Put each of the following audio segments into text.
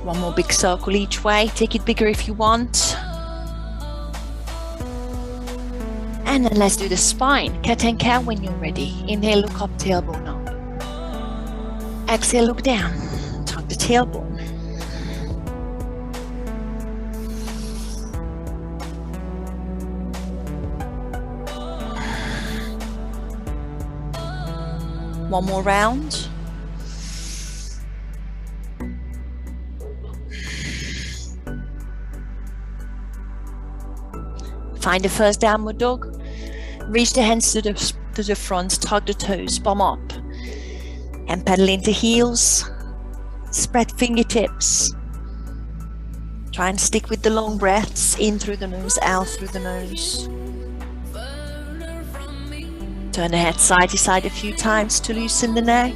One more big circle each way. Take it bigger if you want. And then let's do the spine. Cat and cow when you're ready. Inhale, look up, tailbone up. Exhale, look down. Tuck the tailbone. One more round. Find the first downward dog. Reach the hands to the front, tuck the toes, bum up. And pedal into heels. Spread fingertips. Try and stick with the long breaths. In through the nose, out through the nose. Turn the head side to side a few times to loosen the neck.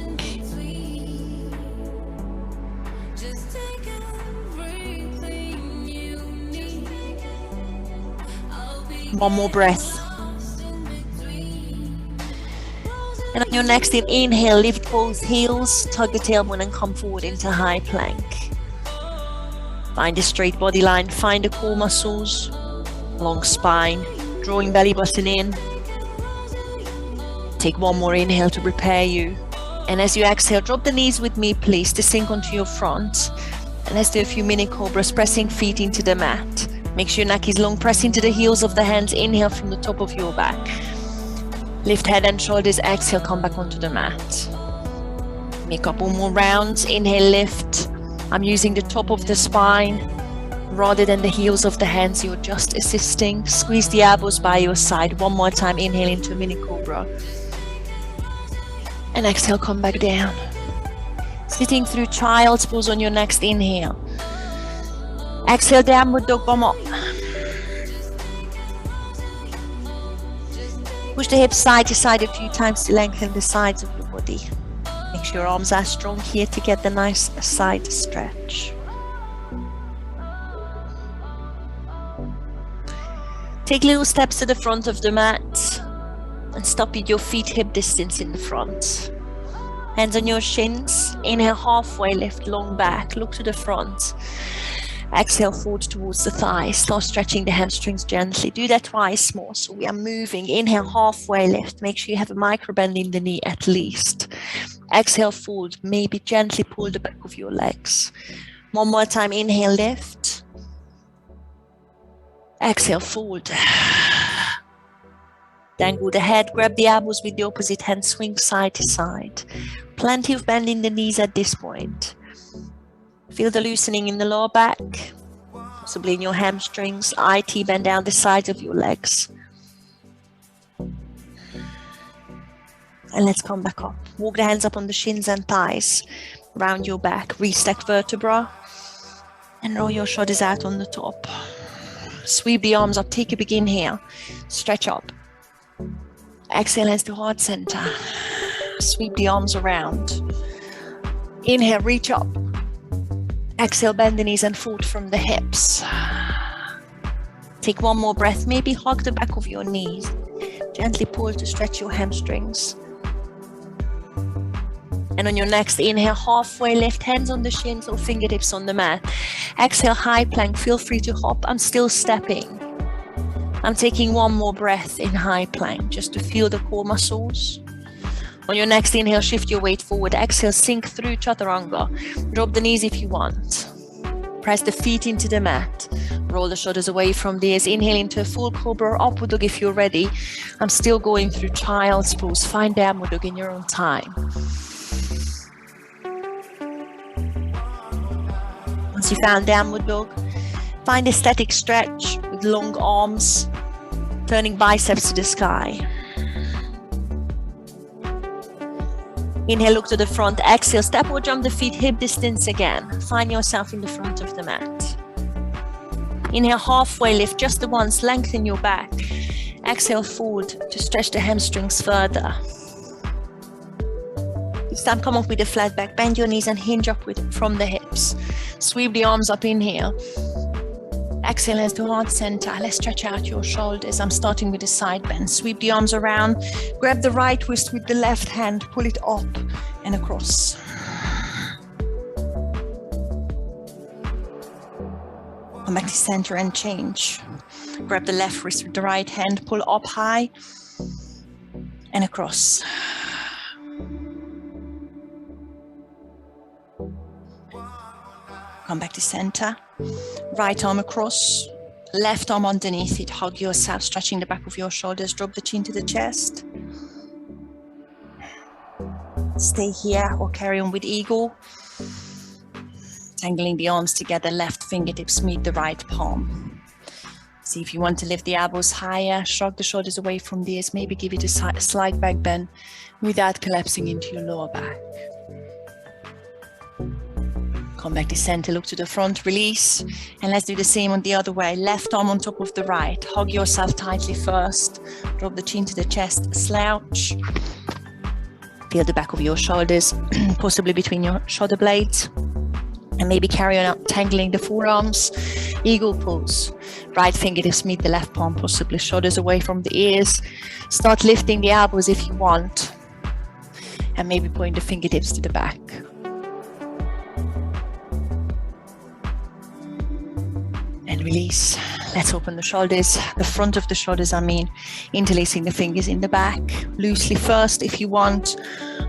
One more breath. And on your next inhale, lift both heels, tug the tailbone and come forward into high plank. Find a straight body line, find the core muscles, long spine, drawing belly button in. Take one more inhale to prepare you. And as you exhale, drop the knees with me, please, to sink onto your front. And let's do a few mini cobras, pressing feet into the mat. Make sure your neck is long, press into the heels of the hands, inhale from the top of your back. Lift head and shoulders, exhale, come back onto the mat. Make up one more rounds, inhale, lift. I'm using the top of the spine rather than the heels of the hands, you're just assisting. Squeeze the elbows by your side. One more time, inhale into a mini cobra. And exhale, come back down. Sitting through child's pose on your next inhale. Exhale, downward dog, bum up. Push the hips side to side a few times to lengthen the sides of your body. Make sure your arms are strong here to get the nice side stretch. Take little steps to the front of the mat and stop at your feet hip distance in the front. Hands on your shins. Inhale, halfway lift, long back, look to the front. Exhale, forward towards the thighs. Start stretching the hamstrings gently. Do that twice more. So we are moving. Inhale, halfway lift. Make sure you have a micro bend in the knee at least. Exhale, fold. Maybe gently pull the back of your legs. One more time. Inhale, lift. Exhale, fold. Dangle the head. Grab the elbows with the opposite hand. Swing side to side. Plenty of bend in the knees at this point. Feel the loosening in the lower back, possibly in your hamstrings. IT, bend down the sides of your legs. And let's come back up. Walk the hands up on the shins and thighs, round your back, restack vertebra, and roll your shoulders out on the top. Sweep the arms up, take a big inhale, stretch up. Exhale, hands to heart center. Sweep the arms around. Inhale, reach up. Exhale, bend the knees and fold from the hips. Take one more breath. Maybe hug the back of your knees. Gently pull to stretch your hamstrings. And on your next inhale, halfway lift, hands on the shins or fingertips on the mat. Exhale, high plank. Feel free to hop. I'm still stepping. I'm taking one more breath in high plank just to feel the core muscles. On your next inhale, shift your weight forward. Exhale, sink through chaturanga. Drop the knees if you want. Press the feet into the mat. Roll the shoulders away from the ears. Inhale into a full cobra or upward dog if you're ready. I'm still going through child's pose. Find downward dog in your own time. Once you found downward dog, find a static stretch with long arms, turning biceps to the sky. Inhale, look to the front. Exhale, step or jump the feet hip distance again. Find yourself in the front of the mat. Inhale, halfway lift, just the once. Lengthen your back. Exhale, forward to stretch the hamstrings further. This time, come up with a flat back. Bend your knees and hinge upward from the hips. Sweep the arms up, inhale. Exhale, hands to heart center. Let's stretch out your shoulders. I'm starting with a side bend. Sweep the arms around. Grab the right wrist with the left hand. Pull it up and across. Come back to center and change. Grab the left wrist with the right hand, pull up high and across. Come back to center. Right arm across, left arm underneath it. Hug yourself, stretching the back of your shoulders. Drop the chin to the chest. Stay here or carry on with eagle. Tangling the arms together, left fingertips meet the right palm. See if you want to lift the elbows higher, shrug the shoulders away from the ears, maybe give it a slight back bend without collapsing into your lower back. Come back to center, look to the front, release, and let's do the same on the other way. Left arm on top of the right, hug yourself tightly first, drop the chin to the chest, slouch. Feel the back of your shoulders, possibly between your shoulder blades, and maybe carry on up, tangling the forearms, eagle pose. Right fingertips meet the left palm, possibly shoulders away from the ears. Start lifting the elbows if you want, and maybe point the fingertips to the back. And release. Let's open the shoulders, the front of the shoulders, interlacing the fingers in the back, loosely first if you want,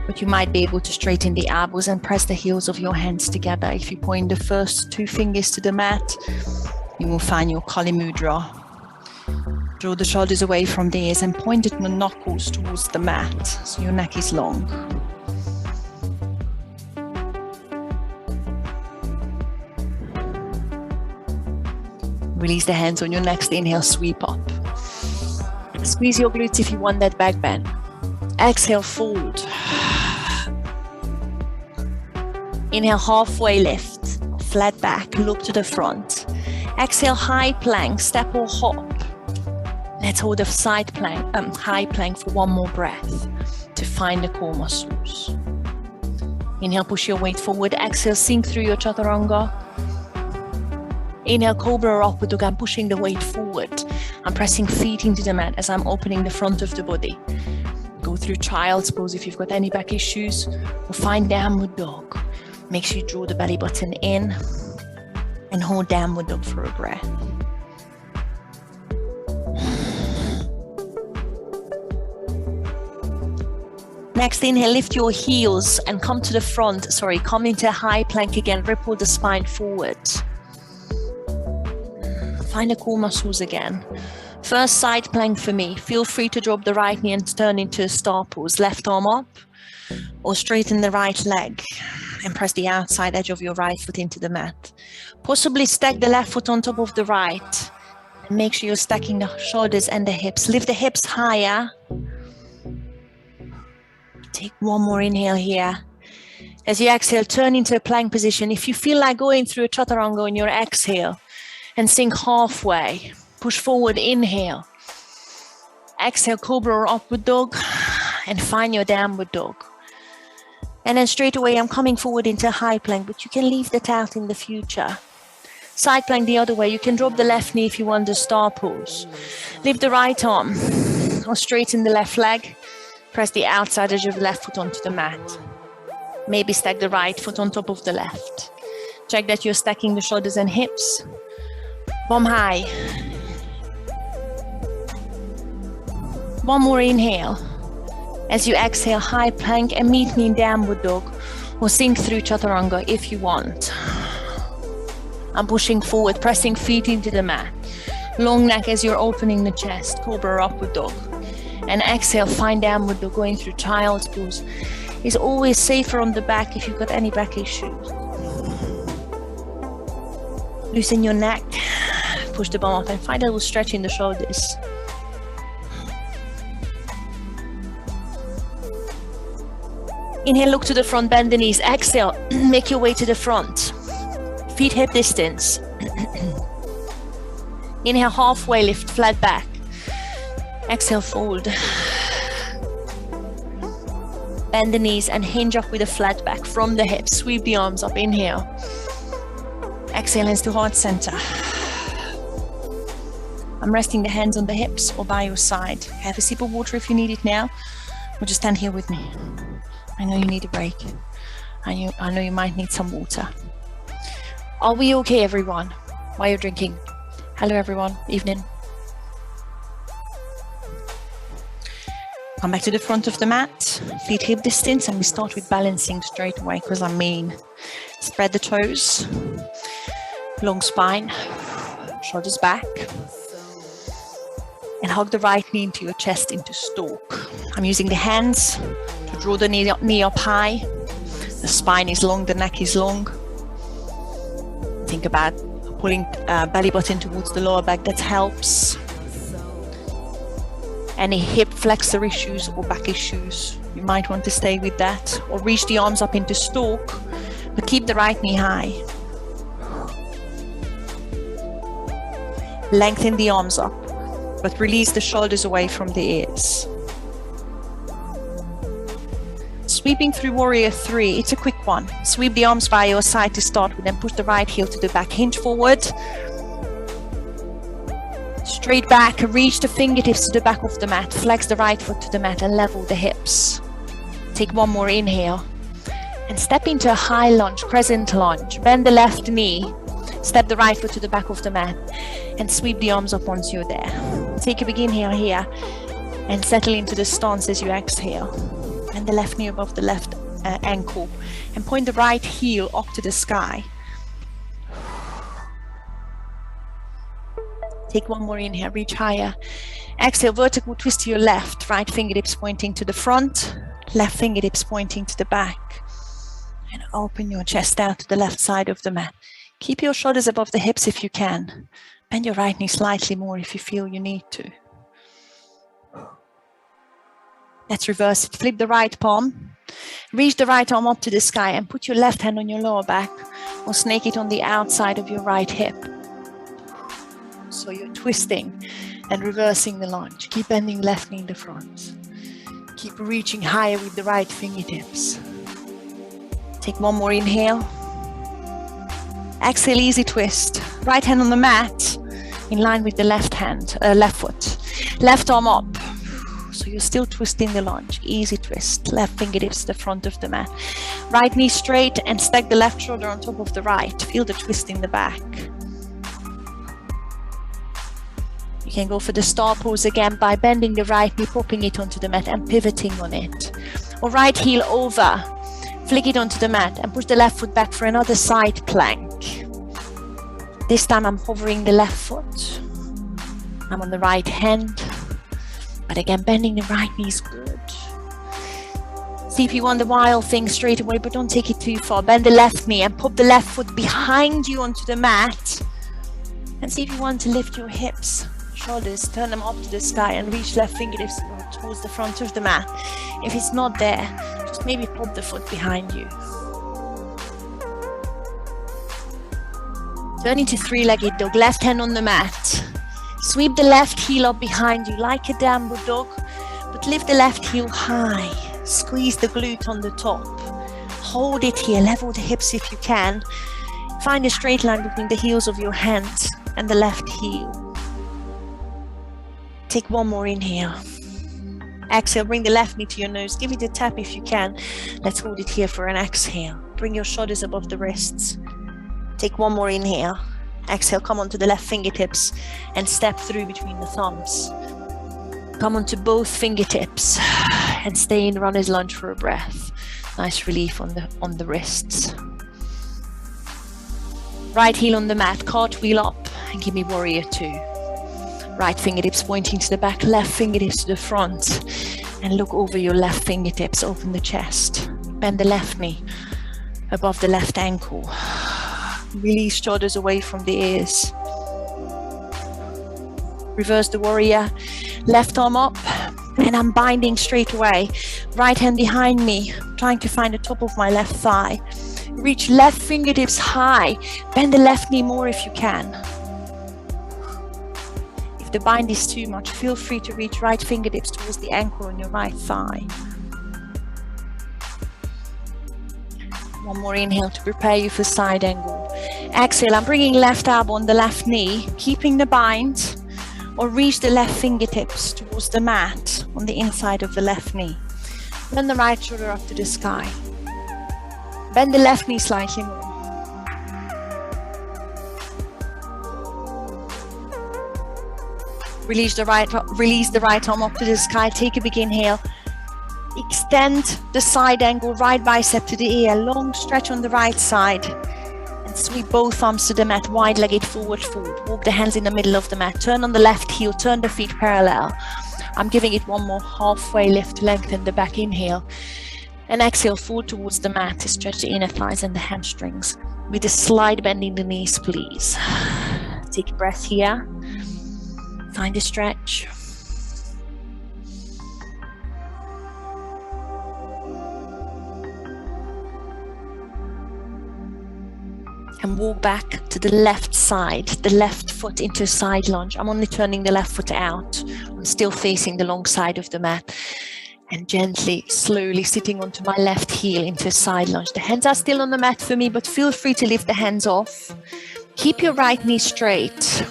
but you might be able to straighten the elbows and press the heels of your hands together. If you point the first two fingers to the mat, you will find your Kali Mudra. Draw the shoulders away from the ears and point the knuckles towards the mat, so your neck is long. Release the hands on your next inhale, sweep up. Squeeze your glutes if you want that back bend. Exhale, fold. Inhale, halfway lift, flat back, look to the front. Exhale, high plank, step or hop. Let's hold a side plank, high plank for one more breath to find the core muscles. Inhale, push your weight forward. Exhale, sink through your chaturanga. Inhale, cobra or upward dog. I'm pushing the weight forward. I'm pressing feet into the mat as I'm opening the front of the body. Go through child's pose if you've got any back issues, or find downward dog. Make sure you draw the belly button in and hold downward dog for a breath. Next inhale, lift your heels and come to the front. Come into a high plank again. Ripple the spine forward. Find the core muscles again. First side plank for me. Feel free to drop the right knee and turn into a star pose. Left arm up, or straighten the right leg and press the outside edge of your right foot into the mat. Possibly stack the left foot on top of the right. And make sure you're stacking the shoulders and the hips. Lift the hips higher. Take one more inhale here. As you exhale, turn into a plank position. If you feel like going through a chaturanga on your exhale, and sink halfway. Push forward, inhale. Exhale, cobra or upward dog, and find your downward dog. And then straight away, I'm coming forward into high plank, but you can leave that out in the future. Side plank the other way. You can drop the left knee if you want the star pose. Lift the right arm, or straighten the left leg. Press the outside edge of the left foot onto the mat. Maybe stack the right foot on top of the left. Check that you're stacking the shoulders and hips. Bomb high. One more inhale. As you exhale, high plank and meet me in downward dog, or sink through chaturanga if you want. I'm pushing forward, pressing feet into the mat. Long neck as you're opening the chest, cobra or upward dog. And exhale, find downward dog, going through child's pose. It's always safer on the back if you've got any back issues. Loosen your neck. Push the bum up and find a little stretch in the shoulders. Inhale, look to the front, bend the knees. Exhale, make your way to the front. Feet hip distance. Inhale, halfway lift, flat back. Exhale, fold. Bend the knees and hinge up with a flat back from the hips. Sweep the arms up, inhale. Exhale, hands to heart center. I'm resting the hands on the hips or by your side. Have a sip of water if you need it now, or just stand here with me. I know you need a break. I know you might need some water. Are we okay, everyone? while you're drinking. Hello everyone, evening. Come back to the front of the mat, feet hip distance, and we start with balancing straight away because I'm mean. Spread the toes, long spine, shoulders back, and hug the right knee into your chest into stalk. I'm using the hands to draw the knee up high. The spine is long, the neck is long. Think about pulling belly button towards the lower back, that helps. Any hip flexor issues or back issues, you might want to stay with that, or reach the arms up into stalk, but keep the right knee high. Lengthen the arms up, but release the shoulders away from the ears. Sweeping through Warrior 3, it's a quick one. Sweep the arms by your side to start with, and push the right heel to the back, hinge forward. Straight back, reach the fingertips to the back of the mat, flex the right foot to the mat and level the hips. Take one more inhale and step into a high lunge, crescent lunge. Bend the left knee, step the right foot to the back of the mat and sweep the arms up once you're there. Take a big inhale here and settle into the stance as you exhale. Bend the left knee above the left ankle and point the right heel up to the sky. Take one more inhale, reach higher. Exhale, vertical twist to your left, right fingertips pointing to the front, left fingertips pointing to the back. And open your chest out to the left side of the mat. Keep your shoulders above the hips if you can. Bend your right knee slightly more if you feel you need to. Let's reverse it. Flip the right palm. Reach the right arm up to the sky and put your left hand on your lower back or snake it on the outside of your right hip. So you're twisting and reversing the lunge. Keep bending left knee in the front. Keep reaching higher with the right fingertips. Take one more inhale. Exhale, easy twist. Right hand on the mat in line with the left hand, left foot. Left arm up. So you're still twisting the lunge. Easy twist. Left fingertips to the front of the mat. Right knee straight and stack the left shoulder on top of the right. Feel the twist in the back. You can go for the star pose again by bending the right knee, popping it onto the mat and pivoting on it. Or right heel over, flick it onto the mat and push the left foot back for another side plank. This time I'm hovering the left foot. I'm on the right hand, but again bending the right knee is good. See if you want the wild thing straight away, but don't take it too far. Bend the left knee and pop the left foot behind you onto the mat. And see if you want to lift your hips. Shoulders, turn them up to the sky and reach left fingertips towards the front of the mat. If it's not there, just maybe pop the foot behind you. Turn into three-legged dog, left hand on the mat. Sweep the left heel up behind you like a downward dog, but lift the left heel high. Squeeze the glute on the top. Hold it here, level the hips if you can. Find a straight line between the heels of your hands and the left heel. Take one more inhale. Exhale, bring the left knee to your nose. Give it a tap if you can. Let's hold it here for an exhale. Bring your shoulders above the wrists. Take one more inhale. Exhale, come onto the left fingertips and step through between the thumbs. Come onto both fingertips and stay in runner's lunge for a breath. Nice relief on the wrists. Right heel on the mat, cartwheel up and give me warrior 2. Right fingertips pointing to the back, left fingertips to the front, and look over your left fingertips, open the chest. Bend the left knee above the left ankle. Release shoulders away from the ears. Reverse the warrior, left arm up, and I'm binding straight away. Right hand behind me, trying to find the top of my left thigh. Reach left fingertips high, bend the left knee more if you can. If the bind is too much, feel free to reach right fingertips towards the ankle on your right thigh. One more inhale to prepare you for side angle. Exhale, I'm bringing left elbow on the left knee, keeping the bind, or reach the left fingertips towards the mat on the inside of the left knee. Bend the right shoulder up to the sky. Bend the left knee slightly more. Release the right arm up to the sky. Take a big inhale. Extend the side angle, right bicep to the ear. Long stretch on the right side. And sweep both arms to the mat, wide-legged forward fold. Walk the hands in the middle of the mat. Turn on the left heel, turn the feet parallel. I'm giving it one more halfway lift to lengthen the back. Inhale. And exhale, forward towards the mat to stretch the inner thighs and the hamstrings. With a slight bend in the knees, please. Take a breath here. Find a stretch. And walk back to the left side, the left foot into a side lunge. I'm only turning the left foot out. I'm still facing the long side of the mat. And gently, slowly sitting onto my left heel into a side lunge. The hands are still on the mat for me, but feel free to lift the hands off. Keep your right knee straight.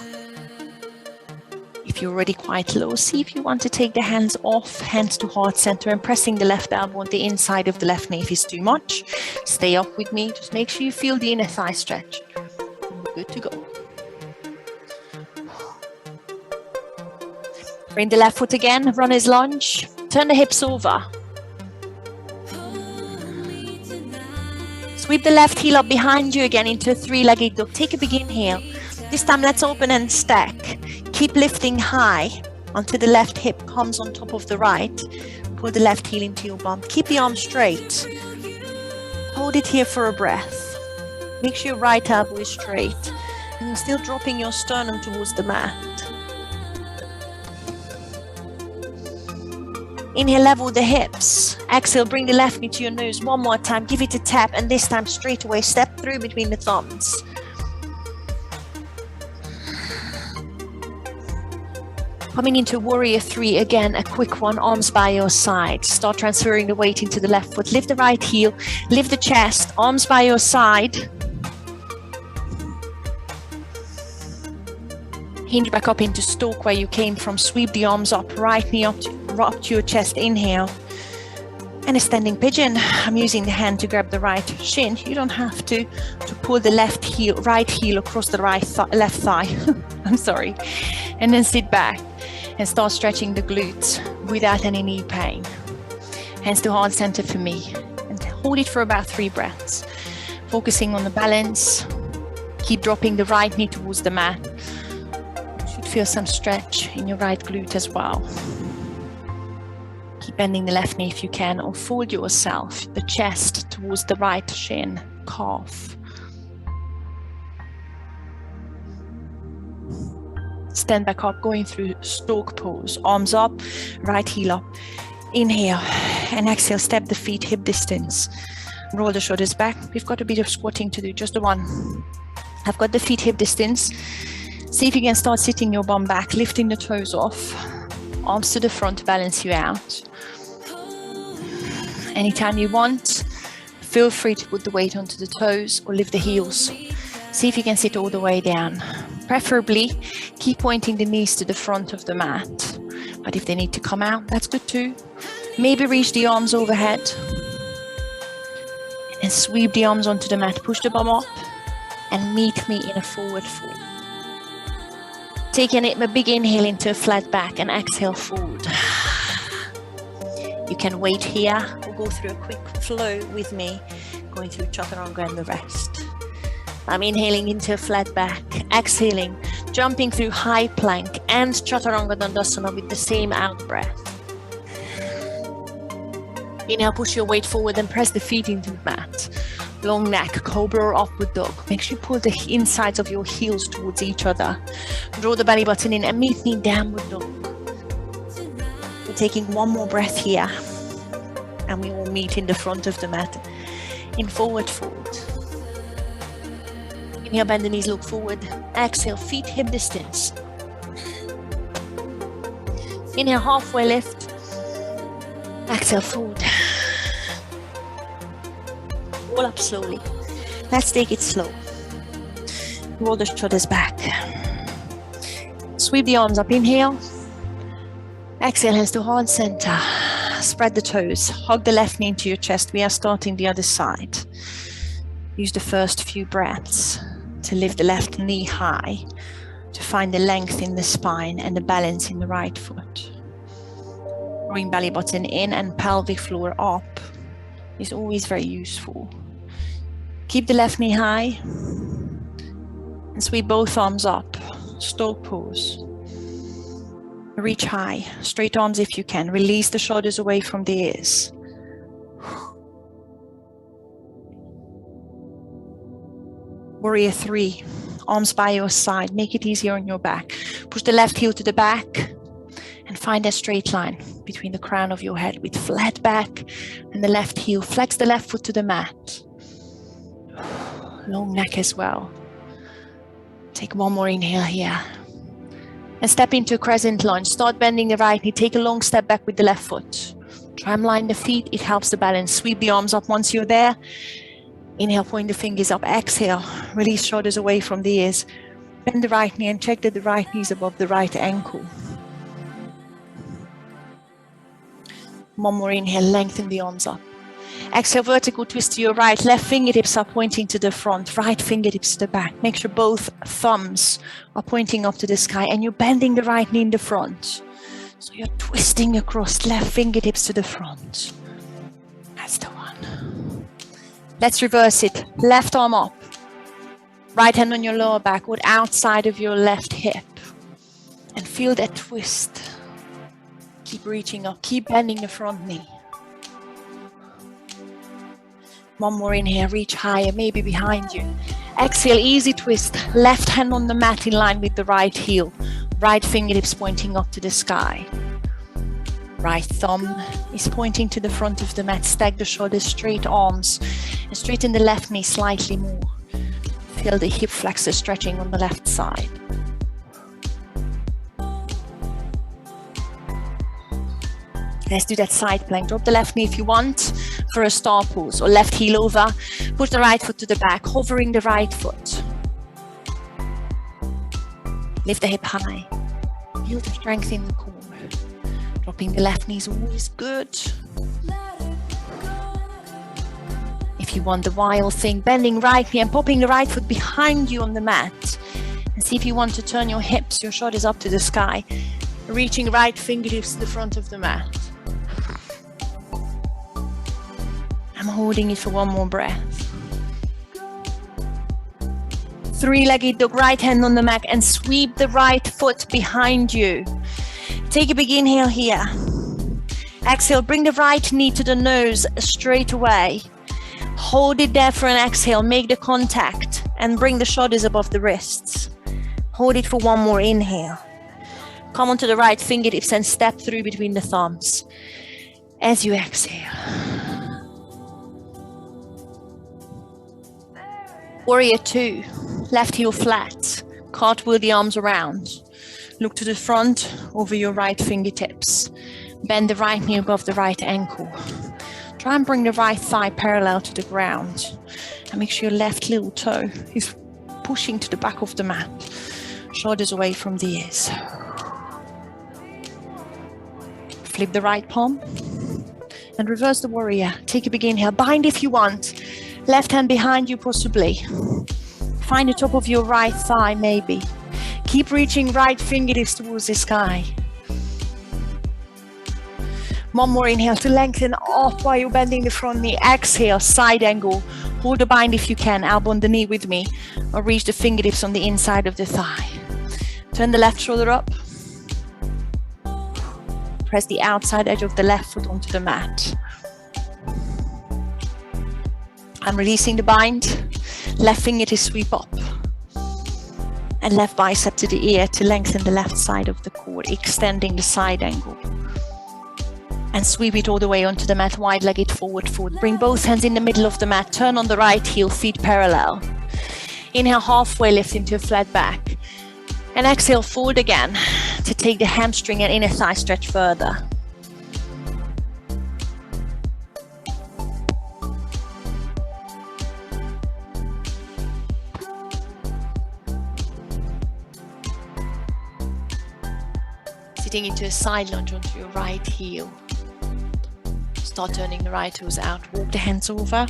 If you're already quite low, see if you want to take the hands off, hands to heart center, and pressing the left elbow on the inside of the left knee. If it's too much, stay up with me. Just make sure you feel the inner thigh stretch. We're good to go. Bring the left foot again, runner's lunge. Turn the hips over. Sweep the left heel up behind you again into a three-legged dog. Take a big inhale. This time let's open and stack. Keep lifting high until the left hip comes on top of the right. Pull the left heel into your bum. Keep the arm straight. Hold it here for a breath. Make sure your right elbow is straight. And you're still dropping your sternum towards the mat. Inhale, level the hips. Exhale, bring the left knee to your nose. One more time, give it a tap, and this time straight away, step through between the thumbs. Coming into warrior three, again, a quick one, arms by your side. Start transferring the weight into the left foot. Lift the right heel, lift the chest, arms by your side. Hinge back up into stalk where you came from. Sweep the arms up, right knee up to your chest. Inhale. And a standing pigeon. I'm using the hand to grab the right shin. You don't have to pull the right heel across the left thigh. I'm sorry. And then sit back and start stretching the glutes without any knee pain. Hands to heart center for me. And hold it for about 3 breaths. Focusing on the balance. Keep dropping the right knee towards the mat. You should feel some stretch in your right glute as well. Keep bending the left knee if you can, or fold yourself, the chest towards the right shin, calf. Stand back up, going through stalk pose. Arms up, right heel up. Inhale and exhale, step the feet hip distance. Roll the shoulders back. We've got a bit of squatting to do, just the one. I've got the feet hip distance. See if you can start sitting your bum back, lifting the toes off. Arms to the front to balance you out. Anytime you want, feel free to put the weight onto the toes or lift the heels. See if you can sit all the way down. Preferably, keep pointing the knees to the front of the mat. But if they need to come out, that's good too. Maybe reach the arms overhead. And sweep the arms onto the mat. Push the bum up and meet me in a forward fold. Take a big inhale into a flat back and exhale forward. You can wait here or go through a quick flow with me, going through chaturanga and the rest. I'm inhaling into a flat back, exhaling, jumping through high plank and chaturanga dandasana with the same out breath. Inhale, push your weight forward and press the feet into the mat. Long neck, cobra or upward dog. Make sure you pull the insides of your heels towards each other. Draw the belly button in and meet me in downward dog. We're taking one more breath here. And we will meet in the front of the mat in forward fold. Inhale, bend the knees, look forward. Exhale, feet hip distance. Inhale, halfway lift. Exhale, forward. Roll up slowly. Let's take it slow. Roll the shoulders back. Sweep the arms up. Inhale. Exhale, hands to heart center. Spread the toes. Hug the left knee into your chest. We are starting the other side. Use the first few breaths to lift the left knee high, to to find the length in the spine and the balance in the right foot. Drawing belly button in and pelvic floor up is always very useful. Keep the left knee high and sweep both arms up. Stoke pose. Reach high, straight arms if you can. Release the shoulders away from the ears. Warrior 3, arms by your side. Make it easier on your back. Push the left heel to the back and find a straight line between the crown of your head with flat back and the left heel. Flex the left foot to the mat. Long neck as well. Take one more inhale here. And step into a crescent lunge. Start bending the right knee. Take a long step back with the left foot. Tram line the feet. It helps the balance. Sweep the arms up once you're there. Inhale, point the fingers up. Exhale, release shoulders away from the ears. Bend the right knee and check that the right knee is above the right ankle. One more inhale, lengthen the arms up. Exhale, vertical twist to your right. Left fingertips are pointing to the front. Right fingertips to the back. Make sure both thumbs are pointing up to the sky and you're bending the right knee in the front. So you're twisting across, left fingertips to the front. That's the one. Let's reverse it. Left arm up. Right hand on your lower back or outside of your left hip. And feel that twist. Keep reaching up. Keep bending the front knee. One more inhale, reach higher, maybe behind you. Exhale, easy twist. Left hand on the mat in line with the right heel. Right fingertips pointing up to the sky. Right thumb is pointing to the front of the mat. Stack the shoulders, straight arms. And straighten the left knee slightly more. Feel the hip flexor stretching on the left side. Let's do that side plank. Drop the left knee if you want for a star pose or left heel over. Push the right foot to the back, hovering the right foot. Lift the hip high. Feel the strength in the core. Dropping the left knee is always good. If you want the wild thing, bending right knee and popping the right foot behind you on the mat. And see if you want to turn your hips, your shoulders up to the sky. Reaching right fingertips to the front of the mat. I'm holding it for one more breath. Three-legged dog, right hand on the mat and sweep the right foot behind you. Take a big inhale here. Exhale, bring the right knee to the nose straight away. Hold it there for an exhale, make the contact and bring the shoulders above the wrists. Hold it for one more inhale. Come onto the right fingertips and step through between the thumbs as you exhale. Warrior 2, left heel flat, cartwheel the arms around. Look to the front over your right fingertips. Bend the right knee above the right ankle. Try and bring the right thigh parallel to the ground. And make sure your left little toe is pushing to the back of the mat. Shoulders away from the ears. Flip the right palm and reverse the warrior. Take a big inhale. Bind if you want. Left hand behind you possibly. Find the top of your right thigh maybe. Keep reaching right fingertips towards the sky. One more inhale to lengthen up while you're bending the front knee. Exhale, side angle. Hold the bind if you can. Elbow on the knee with me. Or reach the fingertips on the inside of the thigh. Turn the left shoulder up. Press the outside edge of the left foot onto the mat. I'm releasing the bind. Left fingertips sweep up. And left bicep to the ear to lengthen the left side of the core, extending the side angle. And sweep it all the way onto the mat, wide-legged forward fold. Bring both hands in the middle of the mat. Turn on the right heel, feet parallel. Inhale, halfway lift into a flat back. And exhale, fold again to take the hamstring and inner thigh stretch further. Sitting into a side lunge onto your right heel. Start turning the right toes out. Walk the hands over.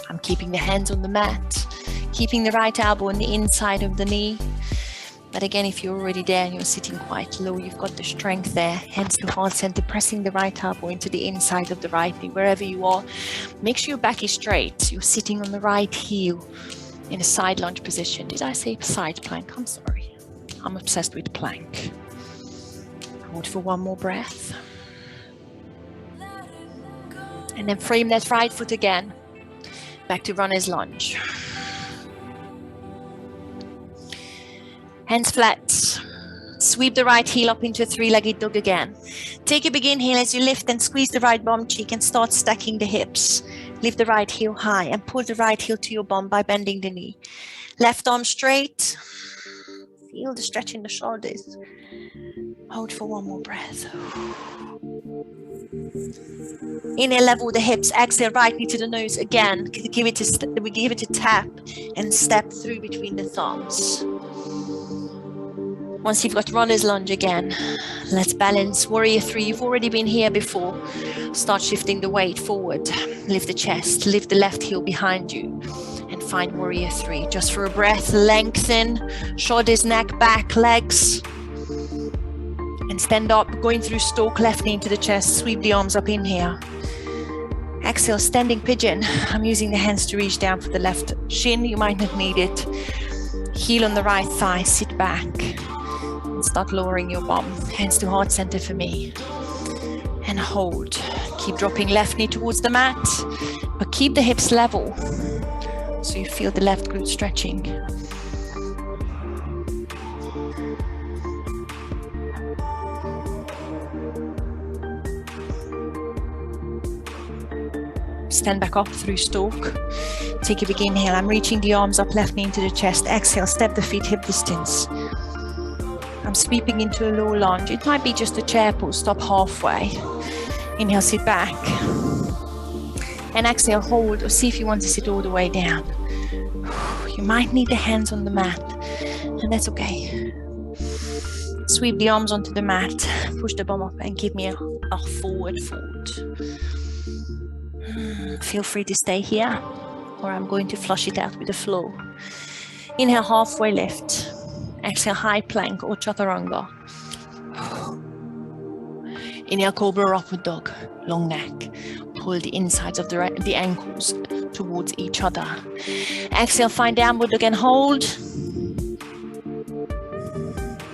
I'm keeping the hands on the mat. Keeping the right elbow on the inside of the knee. But again, if you're already there and you're sitting quite low, you've got the strength there. Hands to heart center, pressing the right elbow into the inside of the right knee, wherever you are. Make sure your back is straight. You're sitting on the right heel in a side lunge position. Did I say side plank? I'm sorry. I'm obsessed with plank. Hold for one more breath. And then frame that right foot again. Back to runner's lunge. Hands flat. Sweep the right heel up into a three-legged dog again. Take a big inhale as you lift and squeeze the right bum cheek and start stacking the hips. Lift the right heel high and pull the right heel to your bum by bending the knee. Left arm straight. Feel the stretch in the shoulders. Hold for one more breath. Inhale, level the hips. Exhale, right knee to the nose again. We give it a tap and step through between the thumbs. Once you've got runner's lunge again, let's balance warrior three. You've already been here before. Start shifting the weight forward. Lift the chest, lift the left heel behind you, and find warrior three. Just for a breath, lengthen, shoulders, neck, back, legs. And stand up, going through stalk, left knee into the chest, sweep the arms up in here. Exhale, standing pigeon. I'm using the hands to reach down for the left shin. You might not need it. Heel on the right thigh, sit back. And start lowering your bum. Hands to heart center for me. And hold. Keep dropping left knee towards the mat, but keep the hips level so you feel the left glute stretching. Stand back up through stalk. Take a big inhale. I'm reaching the arms up, left knee into the chest. Exhale, step the feet hip distance. I'm sweeping into a low lunge. It might be just a chair pose. Stop halfway. Inhale, sit back. And exhale, hold, or see if you want to sit all the way down. You might need the hands on the mat, and that's okay. Sweep the arms onto the mat. Push the bum up and give me a forward fold. Feel free to stay here, or I'm going to flush it out with the flow. Inhale, halfway lift. Exhale, high plank or chaturanga. Inhale, cobra upward dog, long neck. Pull the insides of the ankles towards each other. Exhale, find downward dog and hold.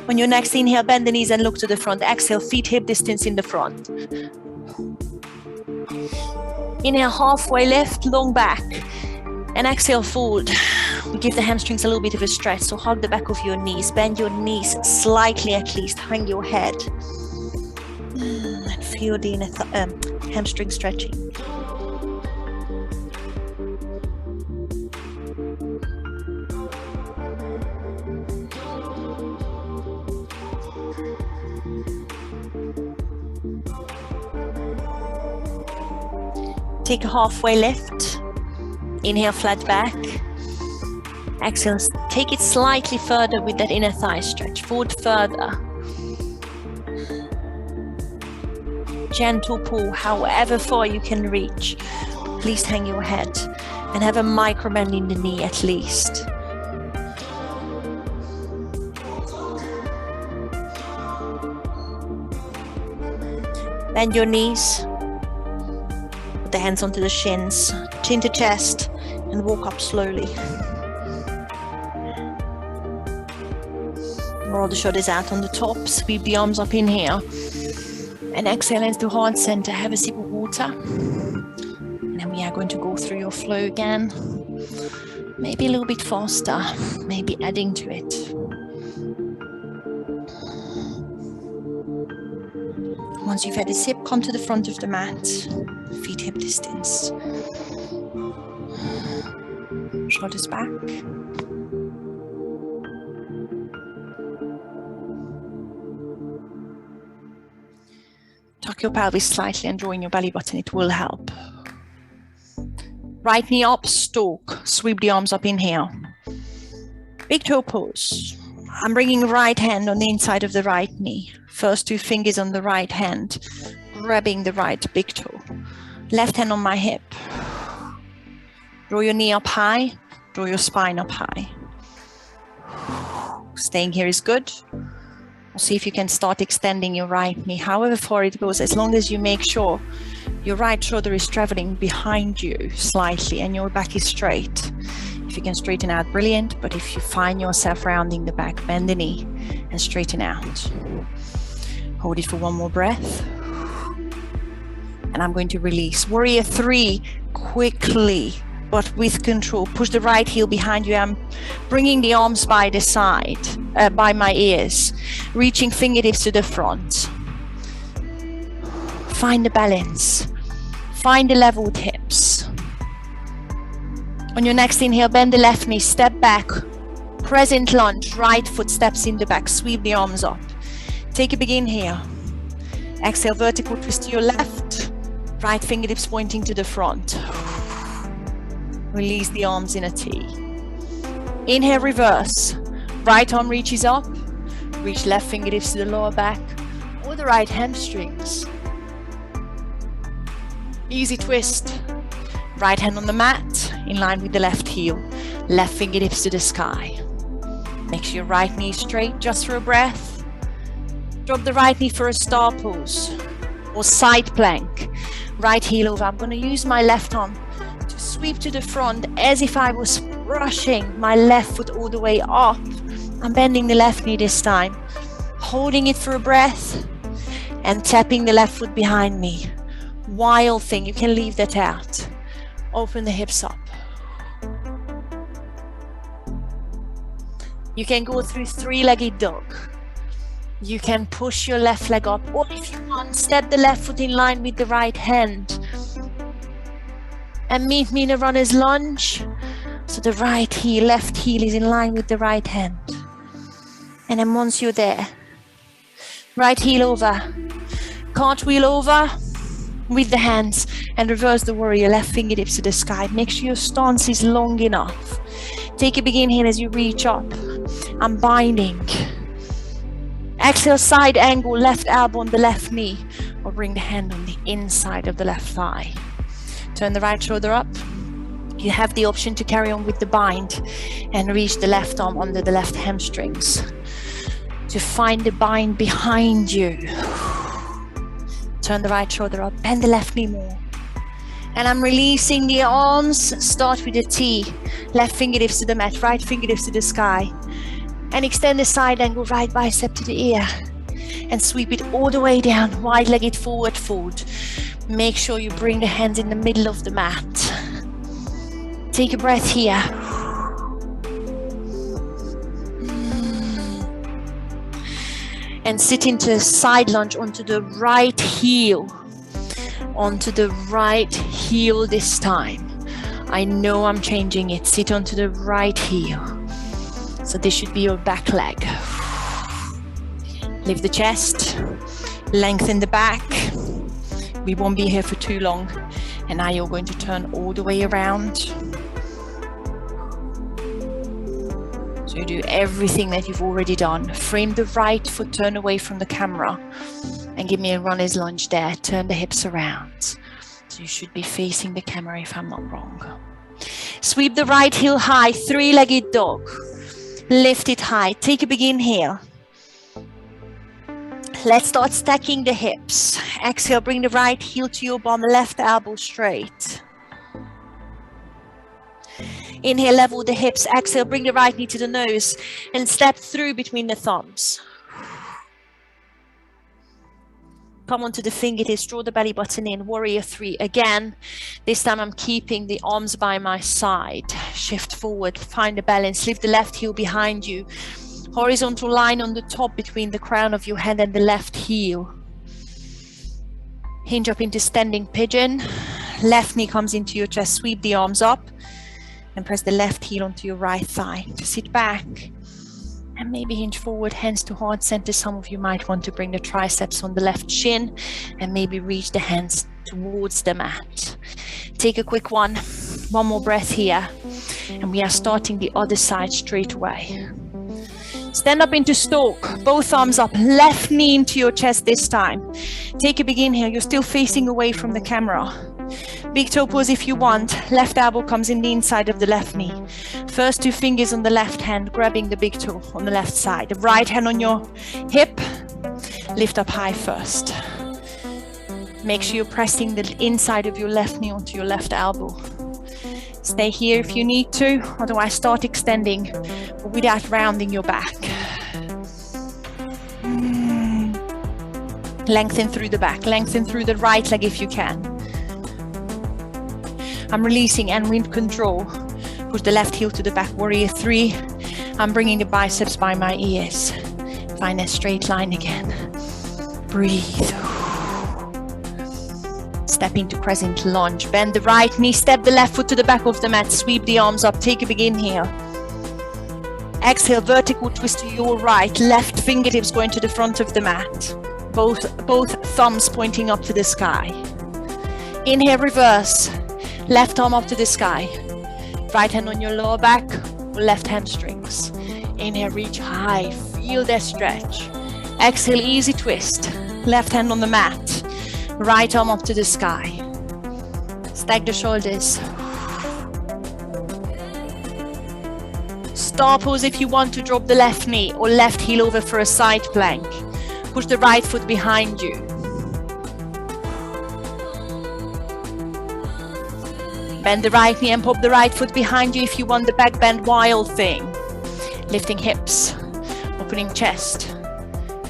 On your next inhale, bend the knees and look to the front. Exhale, feet hip distance in the front. Inhale, halfway lift, long back. And exhale, fold. We give the hamstrings a little bit of a stretch, so hug the back of your knees. Bend your knees slightly at least. Hang your head. And feel the hamstring stretching. Take a halfway lift. Inhale, flat back. Exhale, take it slightly further with that inner thigh stretch. Forward further. Gentle pull, however far you can reach. Please hang your head and have a micro bend in the knee at least. Bend your knees. Put the hands onto the shins, chin to chest, and walk up slowly. Roll the shoulders out on the top, sweep the arms up in here. And exhale into heart center, have a sip of water. And then we are going to go through your flow again. Maybe a little bit faster, maybe adding to it. Once you've had a sip, come to the front of the mat. Feet hip distance. Shoulders back. Tuck your pelvis slightly and draw in your belly button, it will help. Right knee up, stalk. Sweep the arms up in here. Big toe pose. I'm bringing right hand on the inside of the right knee. First two fingers on the right hand, grabbing the right big toe. Left hand on my hip. Draw your knee up high. Draw your spine up high. Staying here is good. See if you can start extending your right knee, however far it goes, as long as you make sure your right shoulder is traveling behind you slightly and your back is straight. If you can straighten out, brilliant. But if you find yourself rounding the back, bend the knee and straighten out. Hold it for one more breath. And I'm going to release. Warrior 3, quickly, but with control. Push the right heel behind you. I'm bringing the arms by the side, by my ears, reaching fingertips to the front. Find the balance. Find the leveled hips. On your next inhale, bend the left knee, step back. Crescent lunge, right foot steps in the back, sweep the arms up. Take a big inhale. Exhale, vertical twist to your left. Right fingertips pointing to the front. Release the arms in a T. Inhale, reverse. Right arm reaches up. Reach left fingertips to the lower back or the right hamstrings. Easy twist. Right hand on the mat, in line with the left heel. Left fingertips to the sky. Make sure your right knee is straight, just for a breath. Drop the right knee for a star pose or side plank. Right heel over. I'm going to use my left arm to sweep to the front as if I was brushing my left foot all the way up. I'm bending the left knee this time, holding it for a breath and tapping the left foot behind me. Wild thing, you can leave that out. Open the hips up. You can go through three-legged dog. You can push your left leg up, or if you want, step the left foot in line with the right hand. And meet me in a runner's lunge. So the right heel, left heel is in line with the right hand. And then once you're there, right heel over, cartwheel over with the hands and reverse the warrior, left fingertips to the sky. Make sure your stance is long enough. Take a big inhale as you reach up. I'm binding. Exhale, side angle, left elbow on the left knee, or bring the hand on the inside of the left thigh. Turn the right shoulder up. You have the option to carry on with the bind and reach the left arm under the left hamstrings to find the bind behind you. Turn the right shoulder up, bend the left knee more. And I'm releasing the arms. Start with a T. Left fingertips to the mat, right fingertips to the sky. And extend the side angle, right bicep to the ear. And sweep it all the way down, wide-legged forward fold. Make sure you bring the hands in the middle of the mat. Take a breath here. And sit into a side lunge onto the right heel. Onto the right heel this time. I know I'm changing it. Sit onto the right heel. So this should be your back leg. Lift the chest. Lengthen the back. We won't be here for too long. And now you're going to turn all the way around. So you do everything that you've already done. Frame the right foot, turn away from the camera. And give me a runner's lunge there. Turn the hips around. So you should be facing the camera if I'm not wrong. Sweep the right heel high, three-legged dog. Lift it high. Take a big inhale. Let's start stacking the hips. Exhale, bring the right heel to your bum, left elbow straight. Inhale, level the hips. Exhale, bring the right knee to the nose and step through between the thumbs. Come onto the fingertips, draw the belly button in, warrior 3. Again, this time I'm keeping the arms by my side. Shift forward, find a balance, lift the left heel behind you. Horizontal line on the top between the crown of your head and the left heel. Hinge up into standing pigeon. Left knee comes into your chest, sweep the arms up and press the left heel onto your right thigh. Sit back. And maybe hinge forward, hands to heart center. Some of you might want to bring the triceps on the left shin and maybe reach the hands towards the mat. Take a quick one. One more breath here. And we are starting the other side straight away. Stand up into stalk, both arms up, left knee into your chest this time. Take a big inhale. You're still facing away from the camera. Big toe pose if you want. Left elbow comes in the inside of the left knee. First 2 fingers on the left hand, grabbing the big toe on the left side. The right hand on your hip, lift up high first. Make sure you're pressing the inside of your left knee onto your left elbow. Stay here if you need to, otherwise start extending without rounding your back. Lengthen through the back, lengthen through the right leg if you can. I'm releasing and with control. Push the left heel to the back, warrior 3. I'm bringing the biceps by my ears. Find that straight line again. Breathe. Step into crescent lunge. Bend the right knee, step the left foot to the back of the mat, sweep the arms up, take a big inhale. Exhale, vertical twist to your right, left fingertips going to the front of the mat. Both thumbs pointing up to the sky. Inhale, reverse. Left arm up to the sky. Right hand on your lower back, left hamstrings. Inhale, reach high, feel that stretch. Exhale, easy twist. Left hand on the mat. Right arm up to the sky. Stack the shoulders. Star pose if you want to drop the left knee or left heel over for a side plank. Push the right foot behind you. Bend the right knee and pop the right foot behind you if you want the back bend wild thing. Lifting hips, opening chest.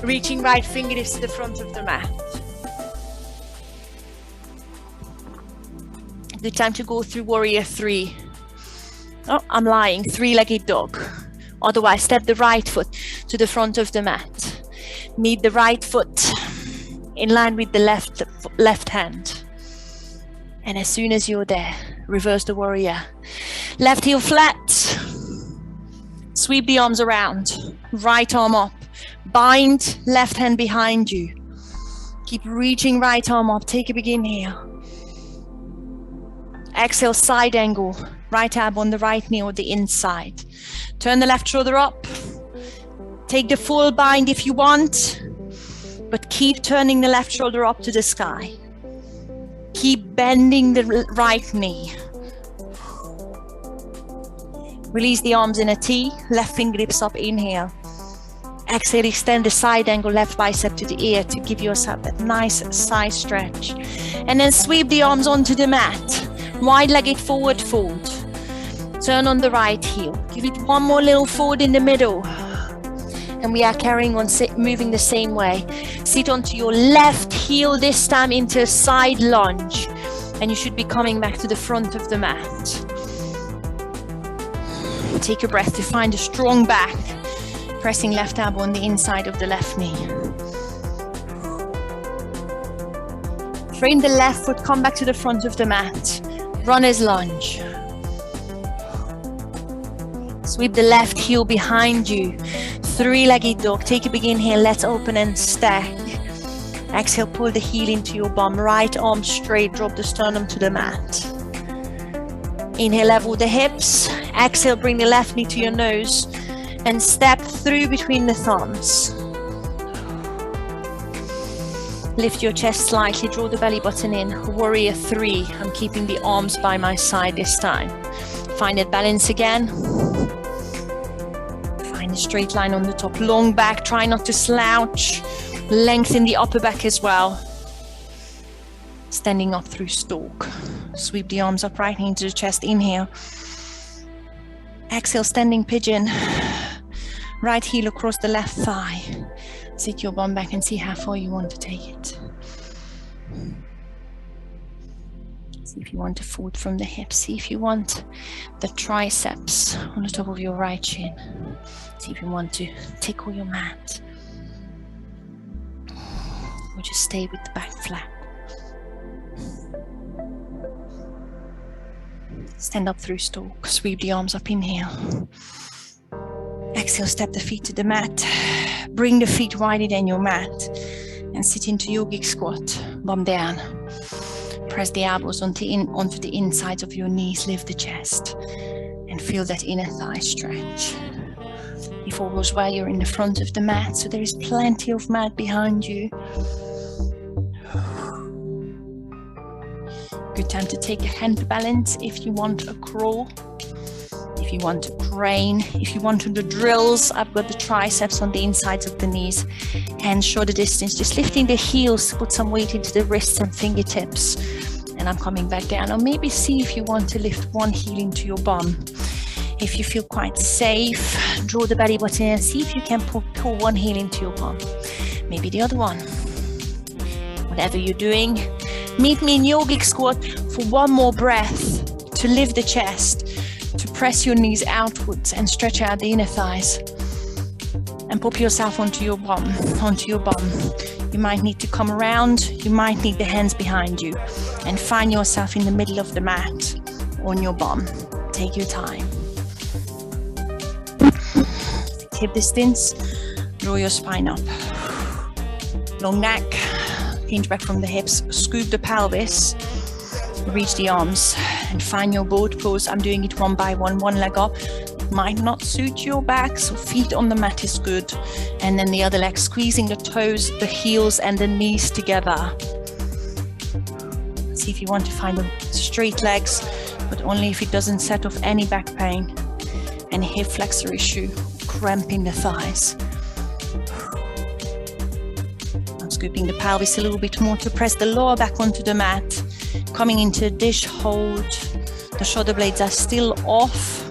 Reaching right fingertips to the front of the mat. Good time to go through warrior 3. Oh, I'm lying, 3-legged dog. Otherwise, step the right foot to the front of the mat. Meet the right foot in line with the left hand. And as soon as you're there, reverse the warrior. Left heel flat. Sweep the arms around. Right arm up. Bind left hand behind you. Keep reaching right arm up. Take a big inhale. Exhale, side angle. Right ab on the right knee or the inside. Turn the left shoulder up. Take the full bind if you want, but keep turning the left shoulder up to the sky. Keep bending the right knee. Release the arms in a T, left fingertips up, inhale. Exhale, extend the side angle, left bicep to the ear to give yourself that nice side stretch. And then sweep the arms onto the mat. Wide-legged forward fold. Turn on the right heel. Give it one more little fold in the middle. And we are carrying on, moving the same way. Sit onto your left heel, this time into a side lunge. And you should be coming back to the front of the mat. Take a breath to find a strong back. Pressing left elbow on the inside of the left knee. Frame the left foot, come back to the front of the mat. Runner's lunge. Sweep the left heel behind you. 3-legged dog. Take a big inhale. Let's open and stack. Exhale, pull the heel into your bum. Right arm straight. Drop the sternum to the mat. Inhale, level the hips. Exhale, bring the left knee to your nose and step through between the thumbs. Lift your chest slightly, draw the belly button in. Warrior 3. I'm keeping the arms by my side this time. Find that balance again. Find a straight line on the top. Long back, try not to slouch. Lengthen the upper back as well. Standing up through stalk. Sweep the arms up, right knee into the chest. Inhale. Exhale, standing pigeon. Right heel across the left thigh. Sit your bum back and see how far you want to take it. See if you want to fold from the hips. See if you want the triceps on the top of your right shin. See if you want to tickle your mat. Or just stay with the back flat. Stand up through stalk. Sweep the arms up, inhale. Exhale, step the feet to the mat. Bring the feet wider than your mat and sit into yogic squat, bum down. Press the elbows onto the insides of your knees, lift the chest and feel that inner thigh stretch. If all goes well, you're in the front of the mat, so there is plenty of mat behind you. Good time to take a hand balance if you want a crawl. If If you want to crane, if you want to do drills, I've got the triceps on the insides of the knees, hands shoulder distance, just lifting the heels, put some weight into the wrists and fingertips. And I'm coming back down. Or maybe see if you want to lift one heel into your bum. If you feel quite safe, draw the belly button in and see if you can pull one heel into your bum. Maybe the other one. Whatever you're doing, meet me in yogic squat for one more breath to lift the chest, to press your knees outwards and stretch out the inner thighs. And pop yourself onto your bum, You might need to come around, you might need the hands behind you, and find yourself in the middle of the mat on your bum. Take your time. Hip distance, draw your spine up. Long neck, hinge back from the hips, scoop the pelvis, reach the arms, and find your boat pose. I'm doing it one by one leg up. It might not suit your back, so feet on the mat is good. And then the other leg, squeezing the toes, the heels, and the knees together. See if you want to find the straight legs, but only if it doesn't set off any back pain, any hip flexor issue, cramping the thighs. I'm scooping the pelvis a little bit more to press the lower back onto the mat. Coming into a dish hold. The shoulder blades are still off.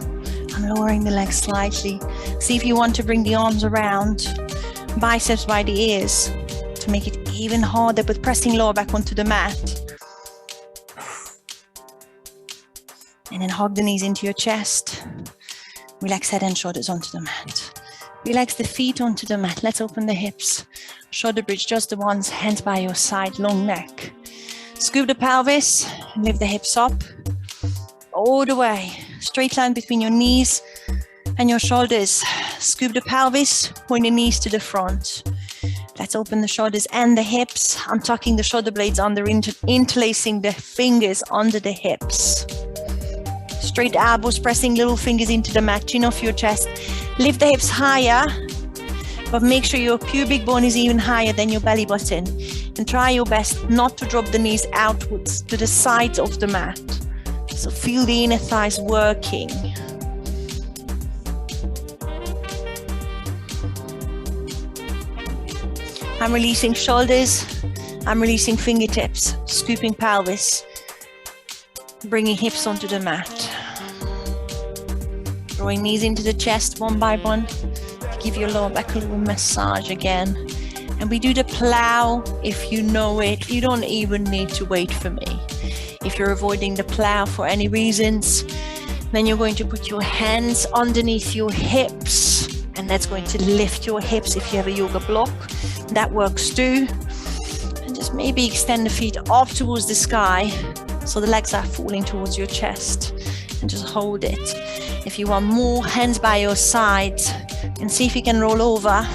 I'm lowering the legs slightly. See if you want to bring the arms around. Biceps by the ears to make it even harder, but pressing lower back onto the mat. And then hug the knees into your chest. Relax head and shoulders onto the mat. Relax the feet onto the mat. Let's open the hips. Shoulder bridge, just the ones, hands by your side, long neck. Scoop the pelvis, lift the hips up. All the way. Straight line between your knees and your shoulders. Scoop the pelvis, point the knees to the front. Let's open the shoulders and the hips. I'm tucking the shoulder blades under, interlacing the fingers under the hips. Straight elbows, pressing little fingers into the mat, chin off your chest. Lift the hips higher, but make sure your pubic bone is even higher than your belly button. And try your best not to drop the knees outwards to the sides of the mat. So feel the inner thighs working. I'm releasing shoulders, I'm releasing fingertips, scooping pelvis, bringing hips onto the mat. Drawing knees into the chest one by one to give your lower back a little massage again. And we do the plow if you know it. You don't even need to wait for me. If you're avoiding the plow for any reasons, then you're going to put your hands underneath your hips, and that's going to lift your hips if you have a yoga block. That works too. And just maybe extend the feet up towards the sky so the legs are falling towards your chest, and just hold it. If you want more, hands by your sides, and see if you can roll over.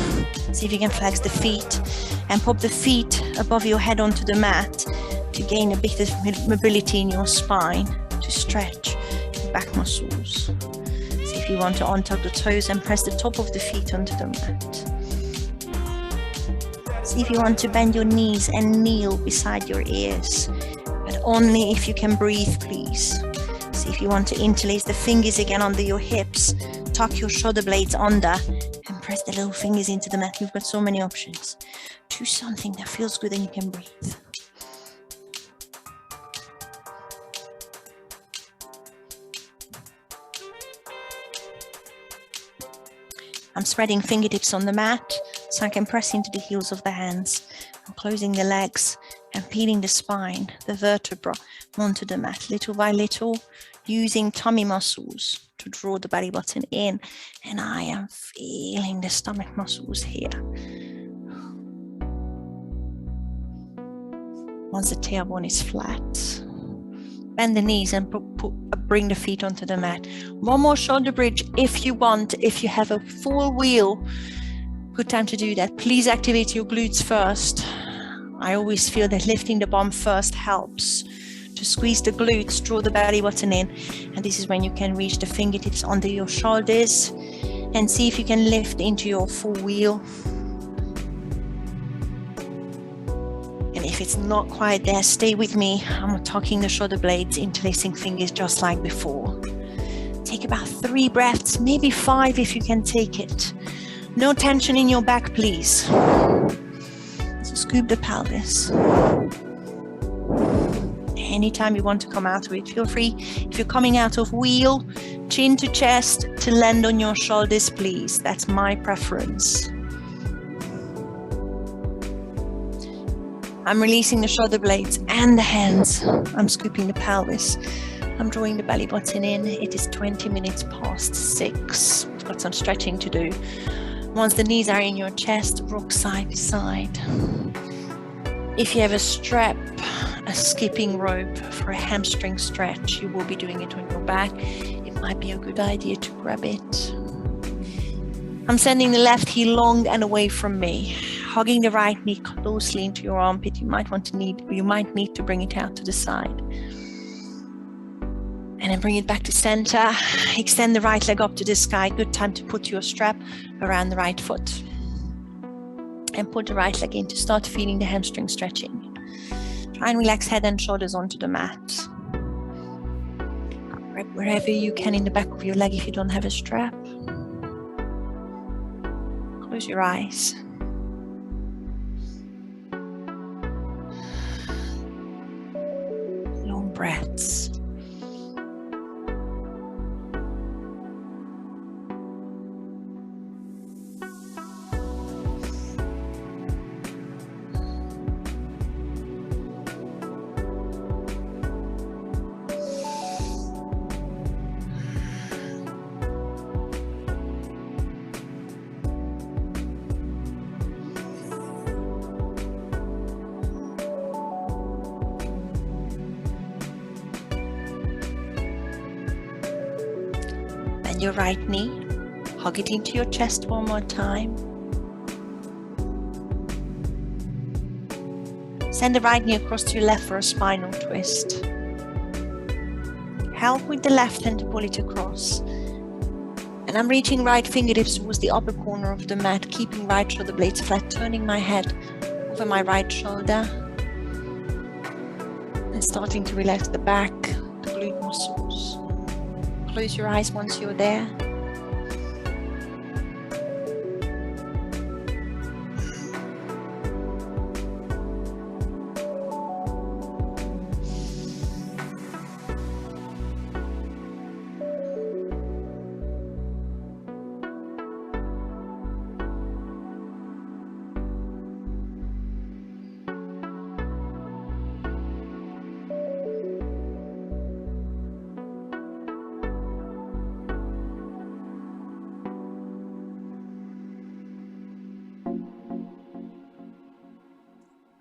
See if you can flex the feet and pop the feet above your head onto the mat to gain a bit of mobility in your spine, to stretch your back muscles. See if you want to untuck the toes and press the top of the feet onto the mat. See if you want to bend your knees and kneel beside your ears, but only if you can breathe, please. See if you want to interlace the fingers again under your hips, tuck your shoulder blades under, and press the little fingers into the mat. You've got so many options. Do something that feels good and you can breathe. I'm spreading fingertips on the mat so I can press into the heels of the hands. I'm closing the legs and peeling the spine, the vertebra, onto the mat, little by little, using tummy muscles to draw the belly button in. And I am feeling the stomach muscles here. Once the tailbone is flat, bend the knees and bring the feet onto the mat. One more shoulder bridge if you want. If you have a full wheel, good time to do that. Please activate your glutes first. I always feel that lifting the bum first helps to squeeze the glutes, draw the belly button in, and this is when you can reach the fingertips under your shoulders and see if you can lift into your full wheel. And if it's not quite there, stay with me. I'm tucking the shoulder blades, interlacing fingers just like before. Take about 3 breaths, maybe 5 if you can take it. No tension in your back, please. So scoop the pelvis. Anytime you want to come out of it, feel free. If you're coming out of wheel, chin to chest, to land on your shoulders, please. That's my preference. I'm releasing the shoulder blades and the hands. I'm scooping the pelvis. I'm drawing the belly button in. It is 20 minutes past 6. We've got some stretching to do. Once the knees are in your chest, rock side to side. If you have a strap, a skipping rope for a hamstring stretch, you will be doing it on your back. It might be a good idea to grab it. I'm sending the left heel long and away from me, hugging the right knee closely into your armpit. You might need to bring it out to the side. And then bring it back to center. Extend the right leg up to the sky. Good time to put your strap around the right foot. And put the right leg in to start feeling the hamstring stretching. Try and relax head and shoulders onto the mat. Grab wherever you can in the back of your leg if you don't have a strap. Close your eyes. Long breaths. Your right knee, hug it into your chest one more time. Send the right knee across to your left for a spinal twist. Help with the left hand to pull it across. And I'm reaching right fingertips towards the upper corner of the mat, keeping right shoulder blades flat, turning my head over my right shoulder. And starting to relax the back, the glute muscles. Close your eyes once you're there.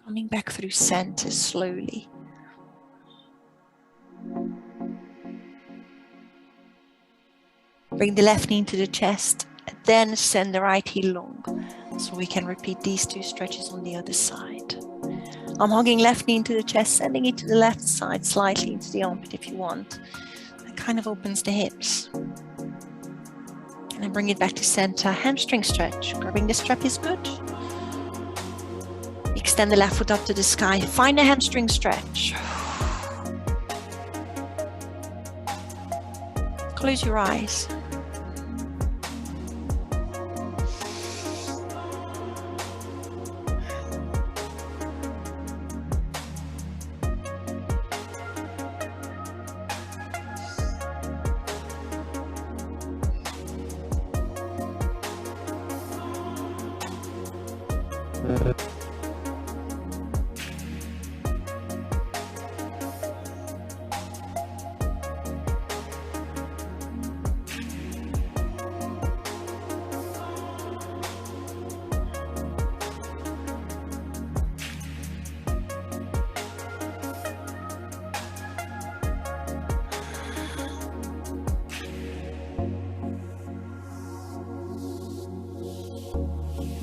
Coming back through center slowly. Bring the left knee into the chest, and then send the right heel long. So we can repeat these 2 stretches on the other side. I'm hugging left knee into the chest, sending it to the left side, slightly into the armpit if you want. That kind of opens the hips. And then bring it back to center, hamstring stretch. Grabbing the strap is good. Extend the left foot up to the sky. Find a hamstring stretch. Close your eyes.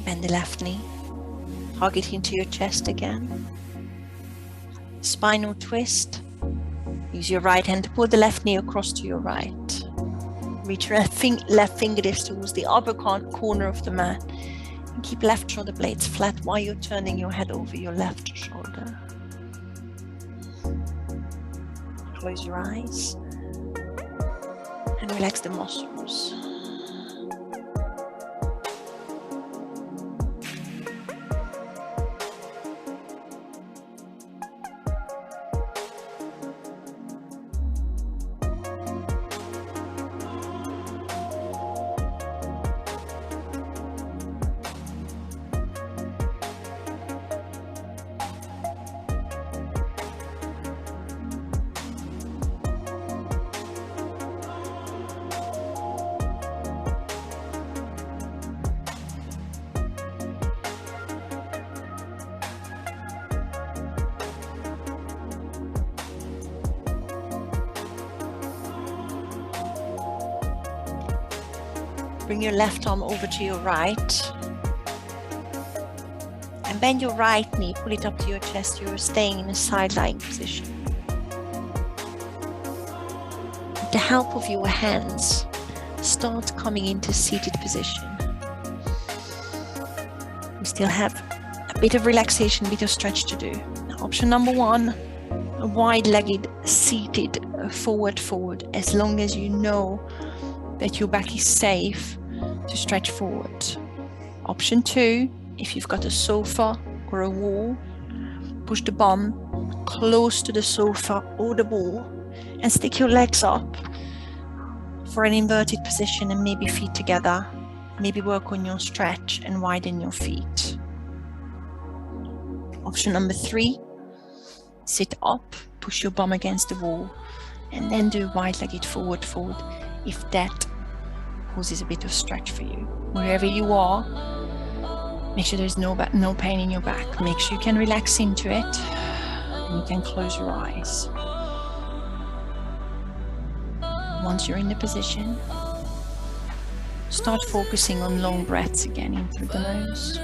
Bend the left knee, hug it into your chest again. Spinal twist. Use your right hand to pull the left knee across to your right. Reach your left fingertips towards the upper corner of the mat. And keep left shoulder blades flat while you're turning your head over your left shoulder. Close your eyes. And relax the muscles. Bring your left arm over to your right. And bend your right knee, pull it up to your chest. You're staying in a side lying position. With the help of your hands, start coming into seated position. We still have a bit of relaxation, a bit of stretch to do. Now, option number one, a wide-legged seated forward fold, as long as you know that your back is safe to stretch forward. Option two, if you've got a sofa or a wall, push the bum close to the sofa or the wall and stick your legs up for an inverted position and maybe feet together. Maybe work on your stretch and widen your feet. Option number three, sit up, push your bum against the wall, and then do a wide-legged forward fold if that causes a bit of stretch for you. Wherever you are, make sure there's no pain in your back. Make sure you can relax into it and you can close your eyes. Once you're in the position, start focusing on long breaths again in through the nose,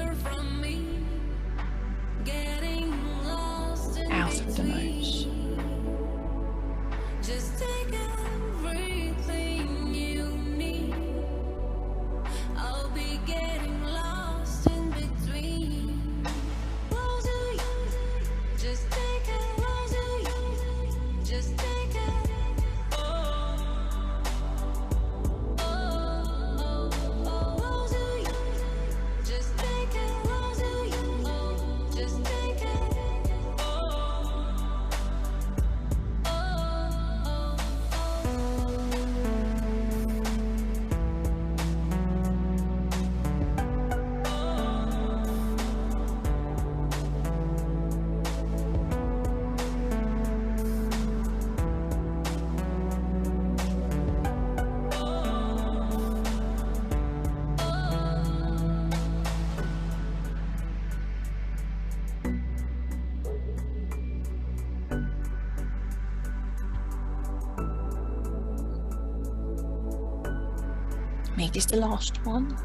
out through the nose. Make this the last one.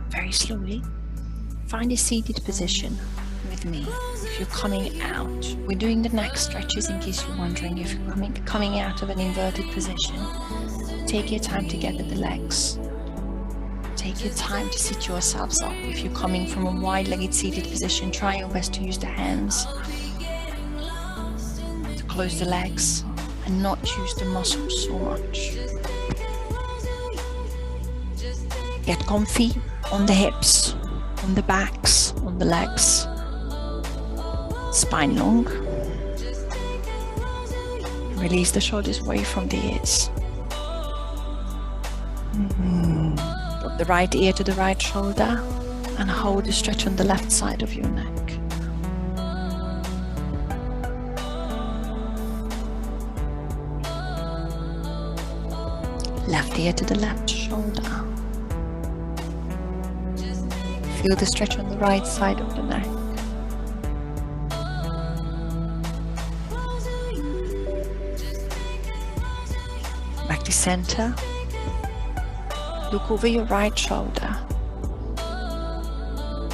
Very slowly, find a seated position with me. If you're coming out, we're doing the neck stretches in case you're wondering if you're coming out of an inverted position. Take your time to gather the legs. Take your time to sit yourselves up. If you're coming from a wide-legged seated position, try your best to use the hands to close the legs and not use the muscles so much. Get comfy on the hips, on the backs, on the legs. Spine long. Release the shoulders away from the ears. Put the right ear to the right shoulder and hold the stretch on the left side of your neck. Left ear to the left shoulder. Feel the stretch on the right side of the neck. Back to center. Look over your right shoulder.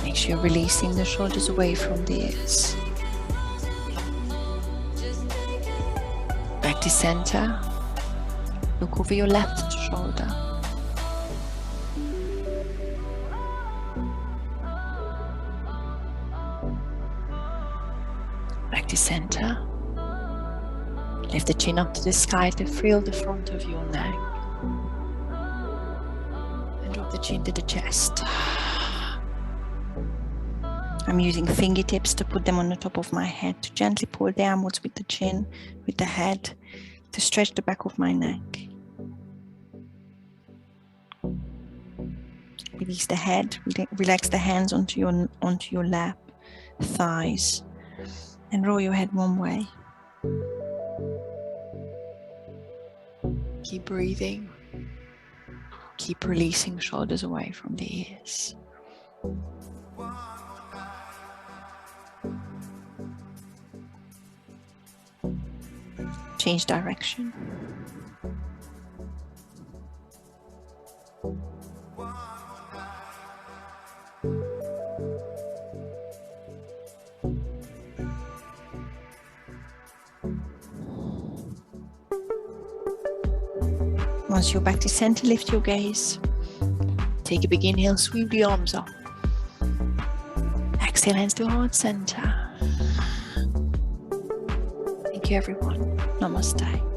Make sure you're releasing the shoulders away from the ears. Back to center. Look over your left shoulder. Back to center. Lift the chin up to the sky to feel the front of your neck. And drop the chin to the chest. I'm using fingertips to put them on the top of my head to gently pull downwards with the chin, with the head, to stretch the back of my neck. Release the head, relax the hands onto your lap, thighs, and roll your head one way. Keep breathing. Keep releasing shoulders away from the ears. Change direction. Once you're back to center, lift your gaze. Take a big inhale, sweep the arms up. Exhale, hands to heart center. Thank you, everyone. Namaste.